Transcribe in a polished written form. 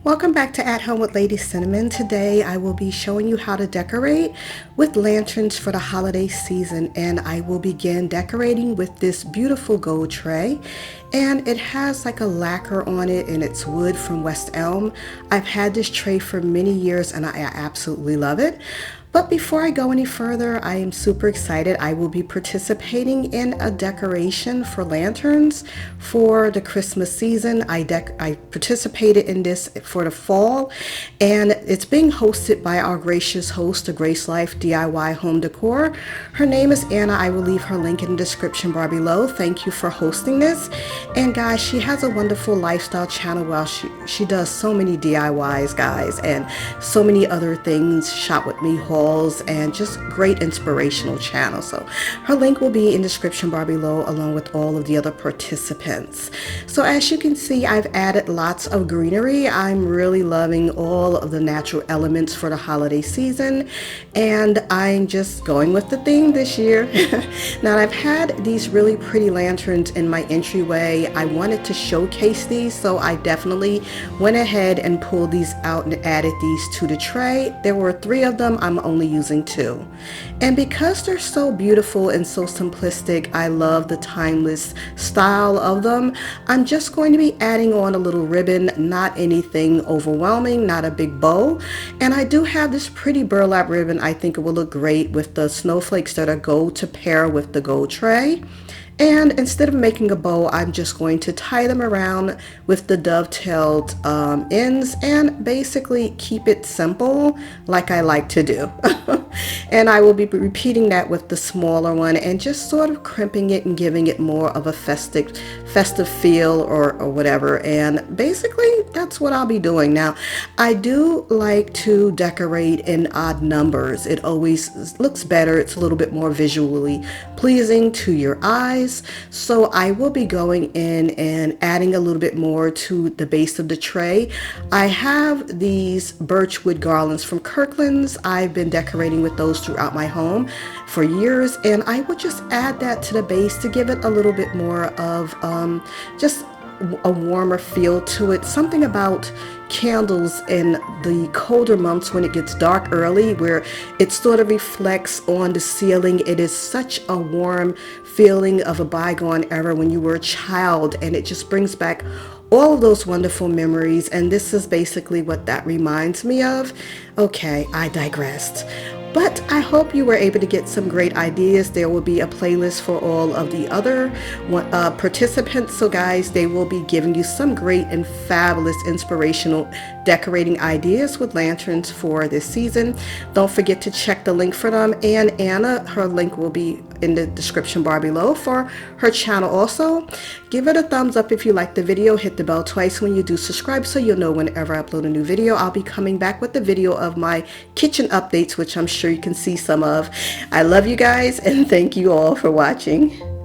Welcome back to At Home with Lady Cinnamon. Today I will be showing you how to decorate with lanterns for the holiday season, and I will begin decorating with this beautiful gold tray, and it has like a lacquer on it and it's wood from West Elm. I've had this tray for many years and I absolutely love it. But before I go any further, I am super excited. I will be participating in a decoration for lanterns for the Christmas season. I participated in this for the fall, and it's being hosted by our gracious host, the Grace Life DIY Home Decor. Her name is Anna. I will leave her link in the description bar below. Thank you for hosting this. And guys, she has a wonderful lifestyle channel where she does so many DIYs, guys, and so many other things, shop with me hauls, and just great inspirational channel. So her link will be in the description bar below along with all of the other participants. So as you can see, I've added lots of greenery. I'm really loving all of the natural elements for the holiday season, and I'm just going with the theme this year. Now, I've had these really pretty lanterns in my entryway. I wanted to showcase these, so I definitely went ahead and pulled these out and added these to the tray. There were 3 of them. I'm only using 2. And because they're so beautiful and so simplistic, I love the timeless style of them. I'm just going to be adding on a little ribbon, not anything overwhelming, not a big bow. And I do have this pretty burlap ribbon. I think it will look great with the snowflakes that are gold to pair with the gold tray. And instead of making a bow, I'm just going to tie them around with the dovetailed ends and basically keep it simple like I like to do. And I will be repeating that with the smaller one and just sort of crimping it and giving it more of a festive feel or whatever. And basically that's what I'll be doing. Now, I do like to decorate in odd numbers. It always looks better. It's a little bit more visually pleasing to your eyes. So I will be going in and adding a little bit more to the base of the tray. I have these birchwood garlands from Kirkland's. I've been decorating with those throughout my home for years, and I would just add that to the base to give it a little bit more of just a warmer feel to it. Something about candles in the colder months when it gets dark early, where it sort of reflects on the ceiling. It is such a warm feeling of a bygone era when you were a child, and it just brings back all of those wonderful memories. And this is basically what that reminds me of. Okay, I digressed. But I hope you were able to get some great ideas. There will be a playlist for all of the other participants. So guys, they will be giving you some great and fabulous inspirational decorating ideas with lanterns for this season. Don't forget to check the link for them. And Anna, her link will be in the description bar below for her channel also. Give it a thumbs up if you like the video. Hit the bell twice when you do subscribe so you'll know whenever I upload a new video. I'll be coming back with the video of my kitchen updates, which I'm sure you can see some of. I love you guys, and thank you all for watching.